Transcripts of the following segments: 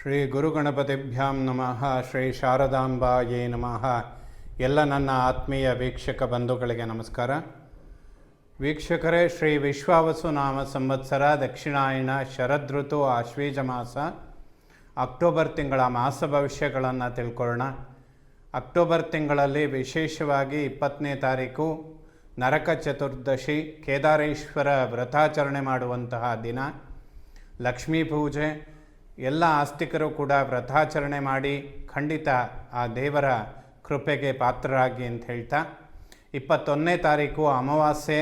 ಶ್ರೀ ಗುರುಗಣಪತಿಭ್ಯಾಂ ನಮಃ. ಶ್ರೀ ಶಾರದಾಂಬಾಯೇ ನಮಃ. ಎಲ್ಲ ನನ್ನ ಆತ್ಮೀಯ ವೀಕ್ಷಕ ಬಂಧುಗಳಿಗೆ ನಮಸ್ಕಾರ. ವೀಕ್ಷಕರೇ, ಶ್ರೀ ವಿಶ್ವಾವಸು ನಾಮ ಸಂವತ್ಸರ ದಕ್ಷಿಣಾಯಣ ಶರದೃತು ಆಶ್ವೀಜ ಮಾಸ ಅಕ್ಟೋಬರ್ ತಿಂಗಳ ಮಾಸ ಭವಿಷ್ಯಗಳನ್ನು ತಿಳ್ಕೊಳ್ಳೋಣ. ಅಕ್ಟೋಬರ್ ತಿಂಗಳಲ್ಲಿ ವಿಶೇಷವಾಗಿ 20ನೇ ತಾರೀಕು ನರಕ ಚತುರ್ದಶಿ, ಕೇದಾರೇಶ್ವರ ವ್ರತಾಚರಣೆ ಮಾಡುವಂತಹ ದಿನ, ಲಕ್ಷ್ಮೀ ಪೂಜೆ. ಎಲ್ಲ ಆಸ್ತಿಕರು ಕೂಡ ವ್ರತಾಚರಣೆ ಮಾಡಿ ಖಂಡಿತ ಆ ದೇವರ ಕೃಪೆಗೆ ಪಾತ್ರರಾಗಿ ಅಂತ ಹೇಳ್ತಾ, 21ನೇ ತಾರೀಕು ಅಮಾವಾಸ್ಯೆ,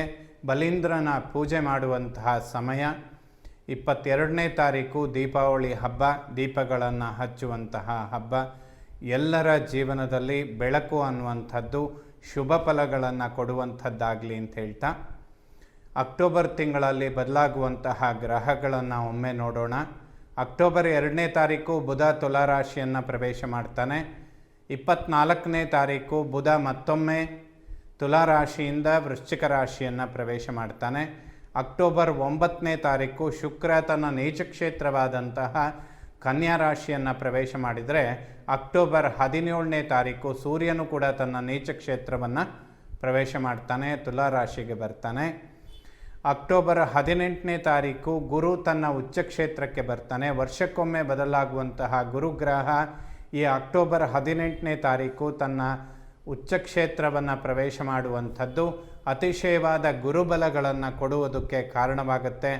ಬಲೀಂದ್ರನ ಪೂಜೆ ಮಾಡುವಂತಹ ಸಮಯ. 22ನೇ ತಾರೀಕು ದೀಪಾವಳಿ ಹಬ್ಬ, ದೀಪಗಳನ್ನು ಹಚ್ಚುವಂತಹ ಹಬ್ಬ. ಎಲ್ಲರ ಜೀವನದಲ್ಲಿ ಬೆಳಕು ಅನ್ನುವಂಥದ್ದು ಶುಭ ಫಲಗಳನ್ನು ಕೊಡುವಂಥದ್ದಾಗಲಿ ಅಂತ ಹೇಳ್ತಾ, ಅಕ್ಟೋಬರ್ ತಿಂಗಳಲ್ಲಿ ಬದಲಾಗುವಂತಹ ಗ್ರಹಗಳನ್ನು ಒಮ್ಮೆ ನೋಡೋಣ. ಅಕ್ಟೋಬರ್ 2ನೇ ತಾರೀಕು ಬುಧ ತುಲಾರಾಶಿಯನ್ನು ಪ್ರವೇಶ ಮಾಡ್ತಾನೆ. 24ನೇ ತಾರೀಕು ಬುಧ ಮತ್ತೊಮ್ಮೆ ತುಲಾರಾಶಿಯಿಂದ ವೃಶ್ಚಿಕ ರಾಶಿಯನ್ನು ಪ್ರವೇಶ ಮಾಡ್ತಾನೆ. ಅಕ್ಟೋಬರ್ 9ನೇ ತಾರೀಕು ಶುಕ್ರ ತನ್ನ ನೀಚ ಕ್ಷೇತ್ರವಾದಂತಹ ಕನ್ಯಾ ರಾಶಿಯನ್ನು ಪ್ರವೇಶ ಮಾಡಿದರೆ, ಅಕ್ಟೋಬರ್ 17ನೇ ತಾರೀಕು ಸೂರ್ಯನು ಕೂಡ ತನ್ನ ನೀಚ ಕ್ಷೇತ್ರವನ್ನು ಪ್ರವೇಶ ಮಾಡ್ತಾನೆ, ತುಲಾರಾಶಿಗೆ ಬರ್ತಾನೆ. ಅಕ್ಟೋಬರ್ 18ನೇ ತಾರೀಕು ಗುರು ತನ್ನ ಉಚ್ಚ ಕ್ಷೇತ್ರಕ್ಕೆ ಬರ್ತಾನೆ. ವರ್ಷಕ್ಕೊಮ್ಮೆ ಬದಲಾಗುವಂತಹ ಗುರುಗ್ರಹ ಈ ಅಕ್ಟೋಬರ್ 18ನೇ ತಾರೀಕು ತನ್ನ ಉಚ್ಚ ಕ್ಷೇತ್ರವನ್ನು ಪ್ರವೇಶ ಮಾಡುವಂಥದ್ದು ಅತಿಶಯವಾದ ಗುರುಬಲಗಳನ್ನು ಕೊಡುವುದಕ್ಕೆ ಕಾರಣವಾಗುತ್ತೆ.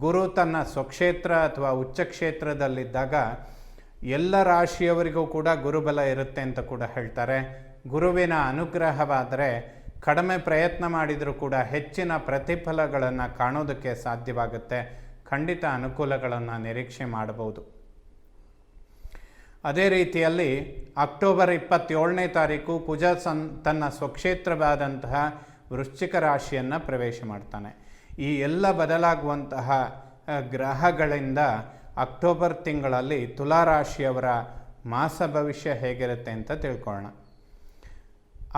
ಗುರು ತನ್ನ ಸ್ವಕ್ಷೇತ್ರ ಅಥವಾ ಉಚ್ಚ ಕ್ಷೇತ್ರದಲ್ಲಿದ್ದಾಗ ಎಲ್ಲ ರಾಶಿಯವರಿಗೂ ಕೂಡ ಗುರುಬಲ ಇರುತ್ತೆ ಅಂತ ಕೂಡ ಹೇಳ್ತಾರೆ. ಗುರುವಿನ ಅನುಗ್ರಹವಾದರೆ ಕಡಿಮೆ ಪ್ರಯತ್ನ ಮಾಡಿದರೂ ಕೂಡ ಹೆಚ್ಚಿನ ಪ್ರತಿಫಲಗಳನ್ನು ಕಾಣೋದಕ್ಕೆ ಸಾಧ್ಯವಾಗುತ್ತೆ. ಖಂಡಿತ ಅನುಕೂಲಗಳನ್ನು ನಿರೀಕ್ಷೆ ಮಾಡಬಹುದು. ಅದೇ ರೀತಿಯಲ್ಲಿ ಅಕ್ಟೋಬರ್ 27ನೇ ತಾರೀಕು ಕುಜ ತನ್ನ ಸ್ವಕ್ಷೇತ್ರವಾದಂತಹ ವೃಶ್ಚಿಕ ರಾಶಿಯನ್ನು ಪ್ರವೇಶ ಮಾಡ್ತಾನೆ. ಈ ಎಲ್ಲ ಬದಲಾಗುವಂತಹ ಗ್ರಹಗಳಿಂದ ಅಕ್ಟೋಬರ್ ತಿಂಗಳಲ್ಲಿ ತುಲಾರಾಶಿಯವರ ಮಾಸ ಭವಿಷ್ಯ ಹೇಗಿರುತ್ತೆ ಅಂತ ತಿಳ್ಕೊಳ್ಳೋಣ.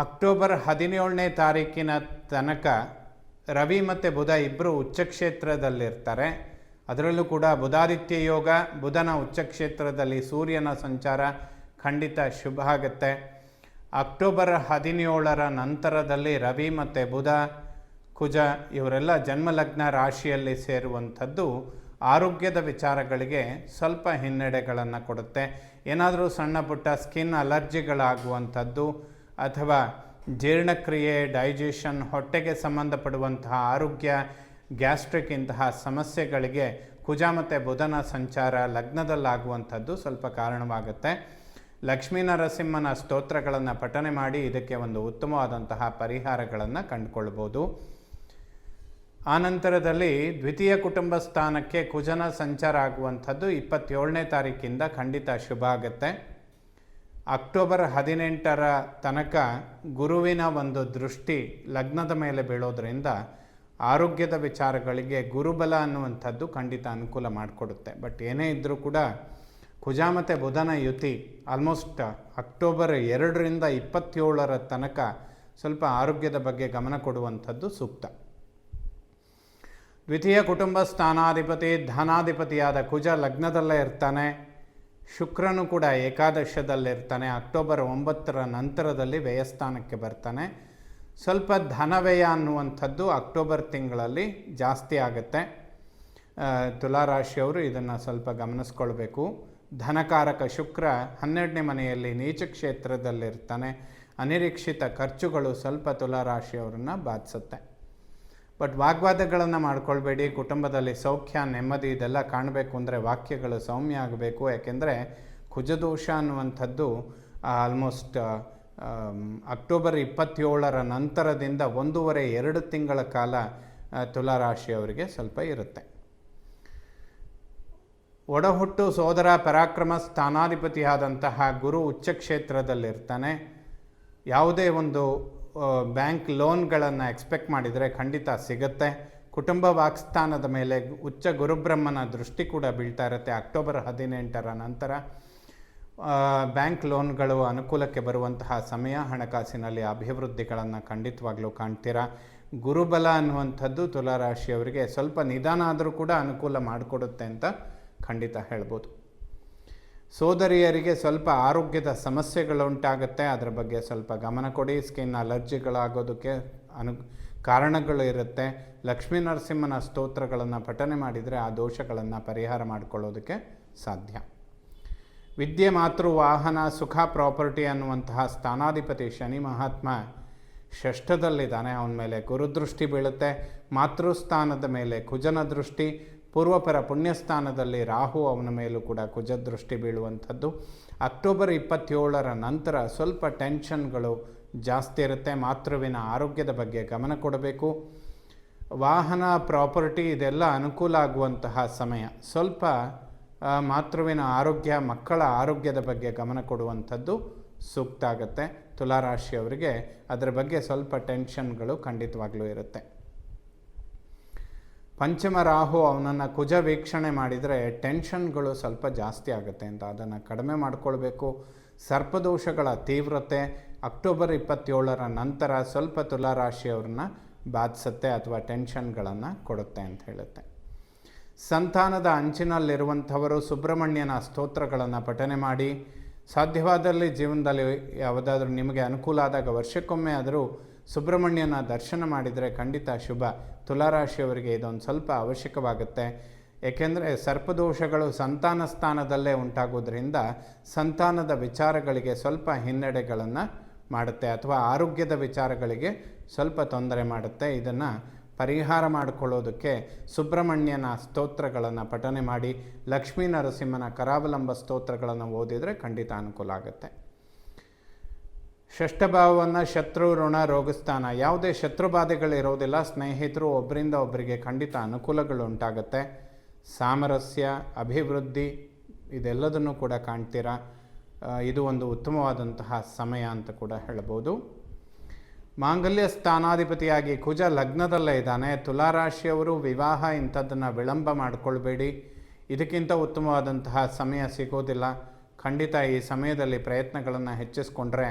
ಅಕ್ಟೋಬರ್ 17ನೇ ತಾರೀಕಿನ ತನಕ ರವಿ ಮತ್ತು ಬುಧ ಇಬ್ಬರು ಉಚ್ಚಕ್ಷೇತ್ರದಲ್ಲಿರ್ತಾರೆ. ಅದರಲ್ಲೂ ಕೂಡ ಬುಧಾದಿತ್ಯ ಯೋಗ, ಬುಧನ ಉಚ್ಚಕ್ಷೇತ್ರದಲ್ಲಿ ಸೂರ್ಯನ ಸಂಚಾರ ಖಂಡಿತ ಶುಭ ಆಗುತ್ತೆ. ಅಕ್ಟೋಬರ್ 17ರ ನಂತರದಲ್ಲಿ ರವಿ ಮತ್ತು ಬುಧ, ಕುಜ ಇವರೆಲ್ಲ ಜನ್ಮಲಗ್ನ ರಾಶಿಯಲ್ಲಿ ಸೇರುವಂಥದ್ದು ಆರೋಗ್ಯದ ವಿಚಾರಗಳಿಗೆ ಸ್ವಲ್ಪ ಹಿನ್ನಡೆಗಳನ್ನು ಕೊಡುತ್ತೆ. ಏನಾದರೂ ಸಣ್ಣ ಪುಟ್ಟ ಸ್ಕಿನ್ ಅಲರ್ಜಿಗಳಾಗುವಂಥದ್ದು ಅಥವಾ ಜೀರ್ಣಕ್ರಿಯೆ, ಡೈಜೆಷನ್, ಹೊಟ್ಟೆಗೆ ಸಂಬಂಧಪಡುವಂತಹ ಆರೋಗ್ಯ, ಗ್ಯಾಸ್ಟ್ರಿಕ್ ಇಂತಹ ಸಮಸ್ಯೆಗಳಿಗೆ ಕುಜ ಮತ್ತು ಬುಧನ ಸಂಚಾರ ಲಗ್ನದಲ್ಲಾಗುವಂಥದ್ದು ಸ್ವಲ್ಪ ಕಾರಣವಾಗುತ್ತೆ. ಲಕ್ಷ್ಮೀ ನರಸಿಂಹನ ಸ್ತೋತ್ರಗಳನ್ನು ಪಠನೆ ಮಾಡಿ ಇದಕ್ಕೆ ಒಂದು ಉತ್ತಮವಾದಂತಹ ಪರಿಹಾರಗಳನ್ನು ಕಂಡುಕೊಳ್ಬೋದು. ಆನಂತರದಲ್ಲಿ ದ್ವಿತೀಯ ಕುಟುಂಬ ಸ್ಥಾನಕ್ಕೆ ಕುಜನ ಸಂಚಾರ ಆಗುವಂಥದ್ದು 27ನೇ ತಾರೀಕಿಂದ ಖಂಡಿತ ಶುಭ ಆಗುತ್ತೆ. ಅಕ್ಟೋಬರ್ 18ರ ತನಕ ಗುರುವಿನ ಒಂದು ದೃಷ್ಟಿ ಲಗ್ನದ ಮೇಲೆ ಬೀಳೋದ್ರಿಂದ ಆರೋಗ್ಯದ ವಿಚಾರಗಳಿಗೆ ಗುರುಬಲ ಅನ್ನುವಂಥದ್ದು ಖಂಡಿತ ಅನುಕೂಲ ಮಾಡಿಕೊಡುತ್ತೆ. ಬಟ್ ಏನೇ ಇದ್ದರೂ ಕೂಡ ಕುಜ ಮತ್ತು ಬುಧನ ಯುತಿ ಆಲ್ಮೋಸ್ಟ್ ಅಕ್ಟೋಬರ್ 2ರಿಂದ 27ರ ತನಕ ಸ್ವಲ್ಪ ಆರೋಗ್ಯದ ಬಗ್ಗೆ ಗಮನ ಕೊಡುವಂಥದ್ದು ಸೂಕ್ತ. ದ್ವಿತೀಯ ಕುಟುಂಬ ಸ್ಥಾನಾಧಿಪತಿ ಧನಾಧಿಪತಿಯಾದ ಕುಜ ಲಗ್ನದಲ್ಲೇ ಇರ್ತಾನೆ. ಶುಕ್ರನು ಕೂಡ ಏಕಾದಶದಲ್ಲಿರ್ತಾನೆ. ಅಕ್ಟೋಬರ್ 9ರ ನಂತರದಲ್ಲಿ ವ್ಯಯಸ್ಥಾನಕ್ಕೆ ಬರ್ತಾನೆ. ಸ್ವಲ್ಪ ಧನವ್ಯಯ ಅನ್ನುವಂಥದ್ದು ಅಕ್ಟೋಬರ್ ತಿಂಗಳಲ್ಲಿ ಜಾಸ್ತಿ ಆಗುತ್ತೆ. ತುಲಾರಾಶಿಯವರು ಇದನ್ನು ಸ್ವಲ್ಪ ಗಮನಿಸ್ಕೊಳ್ಬೇಕು. ಧನಕಾರಕ ಶುಕ್ರ 12ನೇ ಮನೆಯಲ್ಲಿ ನೀಚ ಕ್ಷೇತ್ರದಲ್ಲಿರ್ತಾನೆ. ಅನಿರೀಕ್ಷಿತ ಖರ್ಚುಗಳು ಸ್ವಲ್ಪ ತುಲಾರಾಶಿಯವರನ್ನು ಬಾಧಿಸುತ್ತೆ. ಬಟ್ ವಾಗ್ವಾದಗಳನ್ನು ಮಾಡ್ಕೊಳ್ಬೇಡಿ. ಕುಟುಂಬದಲ್ಲಿ ಸೌಖ್ಯ, ನೆಮ್ಮದಿ ಇದೆಲ್ಲ ಕಾಣಬೇಕು ಅಂದರೆ ವಾಕ್ಯಗಳು ಸೌಮ್ಯ ಆಗಬೇಕು. ಯಾಕೆಂದರೆ ಕುಜದೋಷ ಅನ್ನುವಂಥದ್ದು ಆಲ್ಮೋಸ್ಟ್ ಅಕ್ಟೋಬರ್ 27ರ ನಂತರದಿಂದ 1.5-2 ತಿಂಗಳ ಕಾಲ ತುಲಾರಾಶಿಯವರಿಗೆ ಸ್ವಲ್ಪ ಇರುತ್ತೆ. ಒಡಹುಟ್ಟು ಸೋದರ ಪರಾಕ್ರಮ ಸ್ಥಾನಾಧಿಪತಿಯಾದಂತಹ ಗುರು ಉಚ್ಚ ಕ್ಷೇತ್ರದಲ್ಲಿರ್ತಾನೆ. ಯಾವುದೇ ಒಂದು ಬ್ಯಾಂಕ್ ಲೋನ್ಗಳನ್ನು ಎಕ್ಸ್ಪೆಕ್ಟ್ ಮಾಡಿದರೆ ಖಂಡಿತ ಸಿಗುತ್ತೆ. ಕುಟುಂಬ ವಾಕ್ಸ್ಥಾನದ ಮೇಲೆ ಉಚ್ಚ ಗುರುಬ್ರಹ್ಮನ ದೃಷ್ಟಿ ಕೂಡ ಬೀಳ್ತಾ ಇರುತ್ತೆ. ಅಕ್ಟೋಬರ್ 18ರ ನಂತರ ಬ್ಯಾಂಕ್ ಲೋನ್ಗಳು ಅನುಕೂಲಕ್ಕೆ ಬರುವಂತಹ ಸಮಯ. ಹಣಕಾಸಿನಲ್ಲಿ ಅಭಿವೃದ್ಧಿಗಳನ್ನು ಖಂಡಿತವಾಗ್ಲೂ ಕಾಣ್ತೀರಾ. ಗುರುಬಲ ಅನ್ನುವಂಥದ್ದು ತುಲಾರಾಶಿಯವರಿಗೆ ಸ್ವಲ್ಪ ನಿಧಾನ ಆದರೂ ಕೂಡ ಅನುಕೂಲ ಮಾಡಿಕೊಡುತ್ತೆ ಅಂತ ಖಂಡಿತ ಹೇಳ್ಬೋದು. ಸೋದರಿಯರಿಗೆ ಸ್ವಲ್ಪ ಆರೋಗ್ಯದ ಸಮಸ್ಯೆಗಳುಂಟಾಗುತ್ತೆ, ಅದರ ಬಗ್ಗೆ ಸ್ವಲ್ಪ ಗಮನ ಕೊಡಿ. ಸ್ಕಿನ್ ಅಲರ್ಜಿಗಳಾಗೋದಕ್ಕೆ ಕಾರಣಗಳು ಇರುತ್ತೆ. ಲಕ್ಷ್ಮೀ ನರಸಿಂಹನ ಸ್ತೋತ್ರಗಳನ್ನು ಪಠನೆ ಮಾಡಿದರೆ ಆ ದೋಷಗಳನ್ನು ಪರಿಹಾರ ಮಾಡಿಕೊಳ್ಳೋದಕ್ಕೆ ಸಾಧ್ಯ. ವಿದ್ಯೆ, ಮಾತೃ, ವಾಹನ, ಸುಖ, ಪ್ರಾಪರ್ಟಿ ಅನ್ನುವಂತಹ ಸ್ಥಾನಾಧಿಪತಿ ಶನಿ ಮಹಾತ್ಮ ಷಷ್ಠದಲ್ಲಿದ್ದಾನೆ. ಅವನ ಮೇಲೆ ಗುರುದೃಷ್ಟಿ ಬೀಳುತ್ತೆ. ಮಾತೃಸ್ಥಾನದ ಮೇಲೆ ಕುಜನ ದೃಷ್ಟಿ, ಪೂರ್ವಪರ ಪುಣ್ಯಸ್ಥಾನದಲ್ಲಿ ರಾಹು, ಅವನ ಮೇಲೂ ಕೂಡ ಕುಜ ದೃಷ್ಟಿ ಬೀಳುವಂಥದ್ದು. ಅಕ್ಟೋಬರ್ 27 ನಂತರ ಸ್ವಲ್ಪ ಟೆನ್ಷನ್ಗಳು ಜಾಸ್ತಿ ಇರುತ್ತೆ. ಮಾತೃವಿನ ಆರೋಗ್ಯದ ಬಗ್ಗೆ ಗಮನ ಕೊಡಬೇಕು. ವಾಹನ, ಪ್ರಾಪರ್ಟಿ ಇದೆಲ್ಲ ಅನುಕೂಲ ಆಗುವಂತಹ ಸಮಯ. ಸ್ವಲ್ಪ ಮಾತೃವಿನ ಆರೋಗ್ಯ, ಮಕ್ಕಳ ಆರೋಗ್ಯದ ಬಗ್ಗೆ ಗಮನ ಕೊಡುವಂಥದ್ದು ಸೂಕ್ತ ಆಗುತ್ತೆ. ತುಲಾರಾಶಿಯವರಿಗೆ ಅದರ ಬಗ್ಗೆ ಸ್ವಲ್ಪ ಟೆನ್ಷನ್ಗಳು ಖಂಡಿತವಾಗ್ಲೂ ಇರುತ್ತೆ. ಪಂಚಮ ರಾಹು ಅವನನ್ನು ಕುಜ ವೀಕ್ಷಣೆ ಮಾಡಿದರೆ ಟೆನ್ಷನ್ಗಳು ಸ್ವಲ್ಪ ಜಾಸ್ತಿ ಆಗುತ್ತೆ ಅಂತ, ಅದನ್ನು ಕಡಿಮೆ ಮಾಡಿಕೊಳ್ಬೇಕು. ಸರ್ಪದೋಷಗಳ ತೀವ್ರತೆ ಅಕ್ಟೋಬರ್ 27 ನಂತರ ಸ್ವಲ್ಪ ತುಲಾರಾಶಿಯವ್ರನ್ನ ಬಾಧಿಸುತ್ತೆ ಅಥವಾ ಟೆನ್ಷನ್ಗಳನ್ನು ಕೊಡುತ್ತೆ ಅಂತ ಹೇಳುತ್ತೆ. ಸಂತಾನದ ಅಂಚಿನಲ್ಲಿರುವಂಥವರು ಸುಬ್ರಹ್ಮಣ್ಯನ ಸ್ತೋತ್ರಗಳನ್ನು ಪಠನೆ ಮಾಡಿ, ಸಾಧ್ಯವಾದಲ್ಲಿ ಜೀವನದಲ್ಲಿ ಯಾವುದಾದ್ರೂ ನಿಮಗೆ ಅನುಕೂಲ ಆದಾಗ ವರ್ಷಕ್ಕೊಮ್ಮೆ ಆದರೂ ಸುಬ್ರಹ್ಮಣ್ಯನ ದರ್ಶನ ಮಾಡಿದರೆ ಖಂಡಿತ ಶುಭ. ತುಲಾರಾಶಿಯವರಿಗೆ ಇದೊಂದು ಸ್ವಲ್ಪ ಅವಶ್ಯಕವಾಗುತ್ತೆ. ಏಕೆಂದರೆ ಸರ್ಪದೋಷಗಳು ಸಂತಾನ ಸ್ಥಾನದಲ್ಲೇ ಉಂಟಾಗೋದ್ರಿಂದ ಸಂತಾನದ ವಿಚಾರಗಳಿಗೆ ಸ್ವಲ್ಪ ಹಿನ್ನಡೆಗಳನ್ನು ಮಾಡುತ್ತೆ ಅಥವಾ ಆರೋಗ್ಯದ ವಿಚಾರಗಳಿಗೆ ಸ್ವಲ್ಪ ತೊಂದರೆ ಮಾಡುತ್ತೆ. ಇದನ್ನು ಪರಿಹಾರ ಮಾಡಿಕೊಳ್ಳೋದಕ್ಕೆ ಸುಬ್ರಹ್ಮಣ್ಯನ ಸ್ತೋತ್ರಗಳನ್ನು ಪಠನೆ ಮಾಡಿ, ಲಕ್ಷ್ಮೀ ನರಸಿಂಹನ ಕರಾವಲಂಬ ಸ್ತೋತ್ರಗಳನ್ನು ಓದಿದರೆ ಖಂಡಿತ ಅನುಕೂಲ ಆಗುತ್ತೆ. ಷಷ್ಠಭಾವವನ್ನು ಶತ್ರು, ಋಣ, ರೋಗಸ್ಥಾನ, ಯಾವುದೇ ಶತ್ರುಬಾಧೆಗಳಿರೋದಿಲ್ಲ. ಸ್ನೇಹಿತರು ಒಬ್ಬರಿಂದ ಒಬ್ಬರಿಗೆ ಖಂಡಿತ ಅನುಕೂಲಗಳು ಉಂಟಾಗುತ್ತೆ. ಸಾಮರಸ್ಯ, ಅಭಿವೃದ್ಧಿ ಇದೆಲ್ಲದನ್ನು ಕೂಡ ಕಾಣ್ತೀರಾ. ಇದು ಒಂದು ಉತ್ತಮವಾದಂತಹ ಸಮಯ ಅಂತ ಕೂಡ ಹೇಳ್ಬೋದು. ಮಾಂಗಲ್ಯ ಸ್ಥಾನಾಧಿಪತಿಯಾಗಿ ಕುಜ ಲಗ್ನದಲ್ಲೇ ಇದ್ದಾನೆ. ತುಲಾರಾಶಿಯವರು ವಿವಾಹ ಇಂಥದ್ದನ್ನು ವಿಳಂಬ ಮಾಡಿಕೊಳ್ಬೇಡಿ. ಇದಕ್ಕಿಂತ ಉತ್ತಮವಾದಂತಹ ಸಮಯ ಸಿಗೋದಿಲ್ಲ. ಖಂಡಿತ ಈ ಸಮಯದಲ್ಲಿ ಪ್ರಯತ್ನಗಳನ್ನು ಹೆಚ್ಚಿಸ್ಕೊಂಡ್ರೆ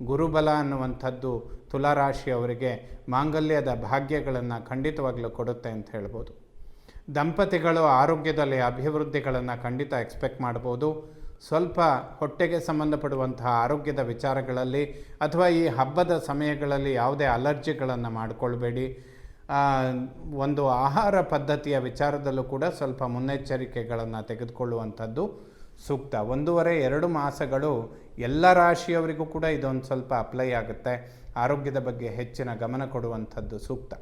ಗುರುಬಲ ಅನ್ನುವಂಥದ್ದು ತುಲಾರಾಶಿಯವರಿಗೆ ಮಾಂಗಲ್ಯದ ಭಾಗ್ಯಗಳನ್ನು ಖಂಡಿತವಾಗಲೂ ಕೊಡುತ್ತೆ ಅಂತ ಹೇಳ್ಬೋದು. ದಂಪತಿಗಳು ಆರೋಗ್ಯದಲ್ಲಿ ಅಭಿವೃದ್ಧಿಗಳನ್ನು ಖಂಡಿತ ಎಕ್ಸ್ಪೆಕ್ಟ್ ಮಾಡ್ಬೋದು. ಸ್ವಲ್ಪ ಹೊಟ್ಟೆಗೆ ಸಂಬಂಧಪಡುವಂತಹ ಆರೋಗ್ಯದ ವಿಚಾರಗಳಲ್ಲಿ ಅಥವಾ ಈ ಹಬ್ಬದ ಸಮಯಗಳಲ್ಲಿ ಯಾವುದೇ ಅಲರ್ಜಿಗಳನ್ನು ಮಾಡಿಕೊಳ್ಬೇಡಿ. ಒಂದು ಆಹಾರ ಪದ್ಧತಿಯ ವಿಚಾರದಲ್ಲೂ ಕೂಡ ಸ್ವಲ್ಪ ಮುನ್ನೆಚ್ಚರಿಕೆಗಳನ್ನು ತೆಗೆದುಕೊಳ್ಳುವಂಥದ್ದು ಸೂಕ್ತ. 1.5-2 ಮಾಸಗಳು ಎಲ್ಲ ರಾಶಿಯವರಿಗೂ ಕೂಡ ಇದೊಂದು ಸ್ವಲ್ಪ ಅಪ್ಲೈ ಆಗುತ್ತೆ. ಆರೋಗ್ಯದ ಬಗ್ಗೆ ಹೆಚ್ಚಿನ ಗಮನ ಕೊಡುವಂಥದ್ದು ಸೂಕ್ತ.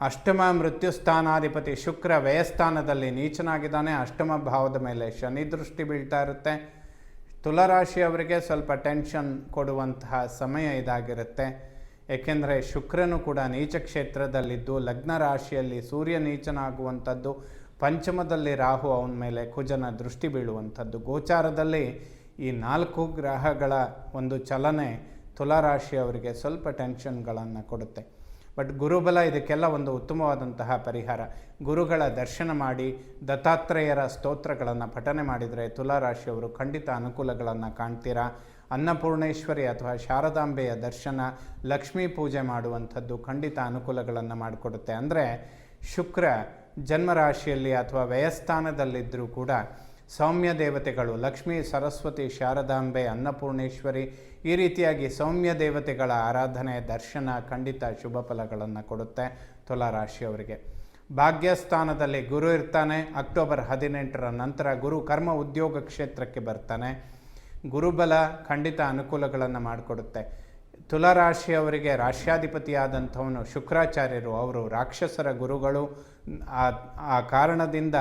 ಅಷ್ಟಮ ಮೃತ್ಯುಸ್ಥಾನಾಧಿಪತಿ ಶುಕ್ರ ವ್ಯಯಸ್ಥಾನದಲ್ಲಿ ನೀಚನಾಗಿದ್ದಾನೆ. ಅಷ್ಟಮ ಭಾವದ ಮೇಲೆ ಶನಿ ದೃಷ್ಟಿ ಬೀಳ್ತಾ ಇರುತ್ತೆ. ತುಲಾರಾಶಿಯವರಿಗೆ ಸ್ವಲ್ಪ ಟೆನ್ಷನ್ ಕೊಡುವಂತಹ ಸಮಯ ಇದಾಗಿರುತ್ತೆ. ಏಕೆಂದರೆ ಶುಕ್ರನು ಕೂಡ ನೀಚ ಕ್ಷೇತ್ರದಲ್ಲಿದ್ದು ಲಗ್ನ ರಾಶಿಯಲ್ಲಿ ಸೂರ್ಯ ನೀಚನಾಗುವಂಥದ್ದು, ಪಂಚಮದಲ್ಲಿ ರಾಹು ಅವನ ಮೇಲೆ ಕುಜನ ದೃಷ್ಟಿ ಬೀಳುವಂಥದ್ದು. ಗೋಚಾರದಲ್ಲಿ ಈ 4 ಗ್ರಹಗಳ ಒಂದು ಚಲನೆ ತುಲಾರಾಶಿಯವರಿಗೆ ಸ್ವಲ್ಪ ಟೆನ್ಷನ್ಗಳನ್ನು ಕೊಡುತ್ತೆ. ಬಟ್ ಗುರುಬಲ ಇದಕ್ಕೆಲ್ಲ ಒಂದು ಉತ್ತಮವಾದಂತಹ ಪರಿಹಾರ. ಗುರುಗಳ ದರ್ಶನ ಮಾಡಿ ದತ್ತಾತ್ರೇಯರ ಸ್ತೋತ್ರಗಳನ್ನು ಪಠನೆ ಮಾಡಿದರೆ ತುಲಾರಾಶಿಯವರು ಖಂಡಿತ ಅನುಕೂಲಗಳನ್ನು ಕಾಣ್ತೀರಾ. ಅನ್ನಪೂರ್ಣೇಶ್ವರಿ ಅಥವಾ ಶಾರದಾಂಬೆಯ ದರ್ಶನ, ಲಕ್ಷ್ಮೀ ಪೂಜೆ ಮಾಡುವಂಥದ್ದು ಖಂಡಿತ ಅನುಕೂಲಗಳನ್ನು ಮಾಡಿಕೊಡುತ್ತೆ. ಅಂದರೆ ಶುಕ್ರ ಜನ್ಮರಾಶಿಯಲ್ಲಿ ಅಥವಾ ವ್ಯಯಸ್ಥಾನದಲ್ಲಿದ್ದರೂ ಕೂಡ ಸೌಮ್ಯ ದೇವತೆಗಳು ಲಕ್ಷ್ಮೀ, ಸರಸ್ವತಿ, ಶಾರದಾಂಬೆ, ಅನ್ನಪೂರ್ಣೇಶ್ವರಿ ಈ ರೀತಿಯಾಗಿ ಸೌಮ್ಯ ದೇವತೆಗಳ ಆರಾಧನೆ, ದರ್ಶನ ಖಂಡಿತ ಶುಭ ಫಲಗಳನ್ನು ಕೊಡುತ್ತೆ ತುಲಾರಾಶಿಯವರಿಗೆ. ಭಾಗ್ಯಸ್ಥಾನದಲ್ಲಿ ಗುರು ಇರ್ತಾನೆ. ಅಕ್ಟೋಬರ್ 18 ನಂತರ ಗುರು ಕರ್ಮ ಉದ್ಯೋಗ ಕ್ಷೇತ್ರಕ್ಕೆ ಬರ್ತಾನೆ. ಗುರುಬಲ ಖಂಡಿತ ಅನುಕೂಲಗಳನ್ನು ಮಾಡಿಕೊಡುತ್ತೆ. ತುಲಾರಾಶಿಯವರಿಗೆ ರಾಶ್ಯಾಧಿಪತಿಯಾದಂಥವನು ಶುಕ್ರಾಚಾರ್ಯರು, ಅವರು ರಾಕ್ಷಸರ ಗುರುಗಳು. ಆ ಕಾರಣದಿಂದ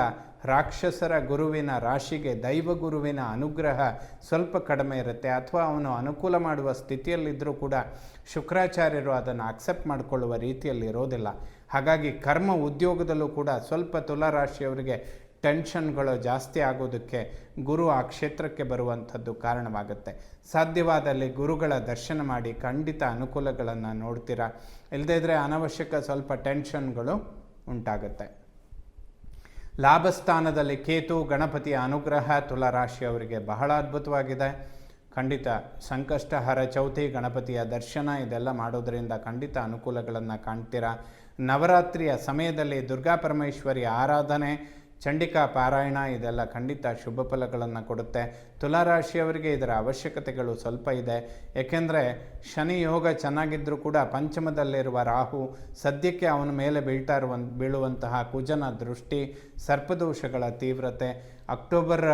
ರಾಕ್ಷಸರ ಗುರುವಿನ ರಾಶಿಗೆ ದೈವ ಗುರುವಿನ ಅನುಗ್ರಹ ಸ್ವಲ್ಪ ಕಡಿಮೆ ಇರುತ್ತೆ. ಅಥವಾ ಅವನು ಅನುಕೂಲ ಮಾಡುವ ಸ್ಥಿತಿಯಲ್ಲಿದ್ದರೂ ಕೂಡ ಶುಕ್ರಾಚಾರ್ಯರು ಅದನ್ನು ಅಕ್ಸೆಪ್ಟ್ ಮಾಡಿಕೊಳ್ಳುವ ರೀತಿಯಲ್ಲಿ ಇರೋದಿಲ್ಲ. ಹಾಗಾಗಿ ಕರ್ಮ ಉದ್ಯೋಗದಲ್ಲೂ ಕೂಡ ಸ್ವಲ್ಪ ತುಲಾರಾಶಿಯವರಿಗೆ ಟೆನ್ಷನ್ಗಳು ಜಾಸ್ತಿ ಆಗೋದಕ್ಕೆ ಗುರು ಆ ಕ್ಷೇತ್ರಕ್ಕೆ ಬರುವಂಥದ್ದು ಕಾರಣವಾಗುತ್ತೆ. ಸಾಧ್ಯವಾದಲ್ಲಿ ಗುರುಗಳ ದರ್ಶನ ಮಾಡಿ ಖಂಡಿತ ಅನುಕೂಲಗಳನ್ನು ನೋಡ್ತೀರಾ. ಇಲ್ಲದೇ ಇದ್ದರೆ ಅನವಶ್ಯಕ ಸ್ವಲ್ಪ ಟೆನ್ಷನ್ಗಳು ಉಂಟಾಗುತ್ತೆ. ಲಾಭಸ್ಥಾನದಲ್ಲಿ ಕೇತು, ಗಣಪತಿಯ ಅನುಗ್ರಹ ತುಲಾರಾಶಿಯವರಿಗೆ ಬಹಳ ಅದ್ಭುತವಾಗಿದೆ. ಖಂಡಿತ ಸಂಕಷ್ಟಹರ ಚೌತಿ ಗಣಪತಿಯ ದರ್ಶನ ಇದೆಲ್ಲ ಮಾಡೋದರಿಂದ ಖಂಡಿತ ಅನುಕೂಲಗಳನ್ನು ಕಾಣ್ತೀರಾ. ನವರಾತ್ರಿಯ ಸಮಯದಲ್ಲಿ ದುರ್ಗಾ ಪರಮೇಶ್ವರಿಯ ಆರಾಧನೆ, ಚಂಡಿಕಾ ಪಾರಾಯಣ ಇದೆಲ್ಲ ಖಂಡಿತ ಶುಭ ಫಲಗಳನ್ನು ಕೊಡುತ್ತೆ. ತುಲಾರಾಶಿಯವರಿಗೆ ಇದರ ಅವಶ್ಯಕತೆಗಳು ಸ್ವಲ್ಪ ಇದೆ. ಏಕೆಂದರೆ ಶನಿ ಯೋಗ ಚೆನ್ನಾಗಿದ್ದರೂ ಕೂಡ ಪಂಚಮದಲ್ಲಿರುವ ರಾಹು, ಸದ್ಯಕ್ಕೆ ಅವನ ಮೇಲೆ ಬೀಳುವಂತಹ ಕುಜನ ದೃಷ್ಟಿ, ಸರ್ಪದೋಷಗಳ ತೀವ್ರತೆ, ಅಕ್ಟೋಬರ್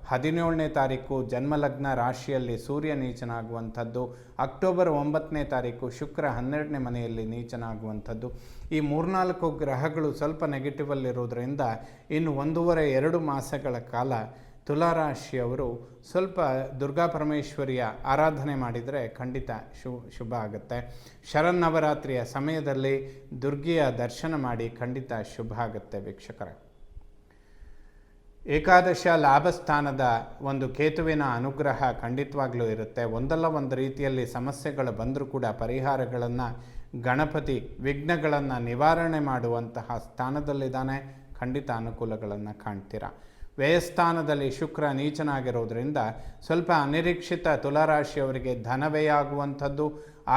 17ನೇ ತಾರೀಕು ಜನ್ಮಲಗ್ನ ರಾಶಿಯಲ್ಲಿ ಸೂರ್ಯ ನೀಚನಾಗುವಂಥದ್ದು, ಅಕ್ಟೋಬರ್ 9ನೇ ತಾರೀಕು ಶುಕ್ರ 12ನೇ ಮನೆಯಲ್ಲಿ ನೀಚನಾಗುವಂಥದ್ದು, ಈ 3-4 ಗ್ರಹಗಳು ಸ್ವಲ್ಪ ನೆಗೆಟಿವಲ್ಲಿರೋದ್ರಿಂದ ಇನ್ನು 1.5-2 ಮಾಸಗಳ ಕಾಲ ತುಲಾರಾಶಿಯವರು ಸ್ವಲ್ಪ ದುರ್ಗಾ ಪರಮೇಶ್ವರಿಯ ಆರಾಧನೆ ಮಾಡಿದರೆ ಖಂಡಿತ ಶುಭ ಆಗುತ್ತೆ. ಶರನ್ನವರಾತ್ರಿಯ ಸಮಯದಲ್ಲಿ ದುರ್ಗಿಯ ದರ್ಶನ ಮಾಡಿ ಖಂಡಿತ ಶುಭ ಆಗುತ್ತೆ ವೀಕ್ಷಕರೇ. ಏಕಾದಶ ಲಾಭಸ್ಥಾನದ ಒಂದು ಕೇತುವಿನ ಅನುಗ್ರಹ ಖಂಡಿತವಾಗ್ಲೂ ಇರುತ್ತೆ. ಒಂದಲ್ಲ ಒಂದು ರೀತಿಯಲ್ಲಿ ಸಮಸ್ಯೆಗಳು ಬಂದರೂ ಕೂಡ ಪರಿಹಾರಗಳನ್ನು ಗಣಪತಿ ವಿಘ್ನಗಳನ್ನು ನಿವಾರಣೆ ಮಾಡುವಂತಹ ಸ್ಥಾನದಲ್ಲಿದ್ದಾನೆ. ಖಂಡಿತ ಅನುಕೂಲಗಳನ್ನು ಕಾಣ್ತೀರಾ. ವ್ಯಯಸ್ಥಾನದಲ್ಲಿ ಶುಕ್ರ ನೀಚನಾಗಿರೋದ್ರಿಂದ ಸ್ವಲ್ಪ ಅನಿರೀಕ್ಷಿತ ತುಲಾರಾಶಿಯವರಿಗೆ ಧನವ್ಯಯ ಆಗುವಂಥದ್ದು,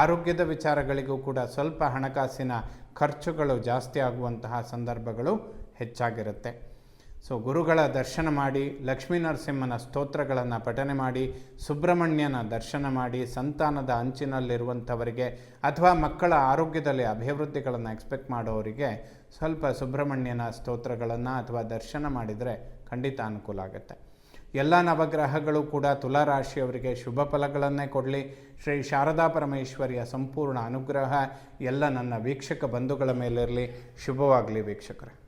ಆರೋಗ್ಯದ ವಿಚಾರಗಳಿಗೂ ಕೂಡ ಸ್ವಲ್ಪ ಹಣಕಾಸಿನ ಖರ್ಚುಗಳು ಜಾಸ್ತಿ ಆಗುವಂತಹ ಸಂದರ್ಭಗಳು ಹೆಚ್ಚಾಗಿರುತ್ತೆ. ಸೊ ಗುರುಗಳ ದರ್ಶನ ಮಾಡಿ, ಲಕ್ಷ್ಮೀ ನರಸಿಂಹನ ಸ್ತೋತ್ರಗಳನ್ನು ಪಠನೆ ಮಾಡಿ, ಸುಬ್ರಹ್ಮಣ್ಯನ ದರ್ಶನ ಮಾಡಿ, ಸಂತಾನದ ಅಂಚಿನಲ್ಲಿರುವಂಥವರಿಗೆ ಅಥವಾ ಮಕ್ಕಳ ಆರೋಗ್ಯದಲ್ಲಿ ಅಭಿವೃದ್ಧಿಗಳನ್ನು ಎಕ್ಸ್ಪೆಕ್ಟ್ ಮಾಡೋರಿಗೆ ಸ್ವಲ್ಪ ಸುಬ್ರಹ್ಮಣ್ಯನ ಸ್ತೋತ್ರಗಳನ್ನು ಅಥವಾ ದರ್ಶನ ಮಾಡಿದರೆ ಖಂಡಿತ ಅನುಕೂಲ ಆಗುತ್ತೆ. ಎಲ್ಲ ನವಗ್ರಹಗಳು ಕೂಡ ತುಲಾರಾಶಿಯವರಿಗೆ ಶುಭ ಫಲಗಳನ್ನೇ ಕೊಡಲಿ. ಶ್ರೀ ಶಾರದಾ ಪರಮೇಶ್ವರಿಯ ಸಂಪೂರ್ಣ ಅನುಗ್ರಹ ಎಲ್ಲ ನನ್ನ ವೀಕ್ಷಕ ಬಂಧುಗಳ ಮೇಲಿರಲಿ. ಶುಭವಾಗಲಿ ವೀಕ್ಷಕರೇ.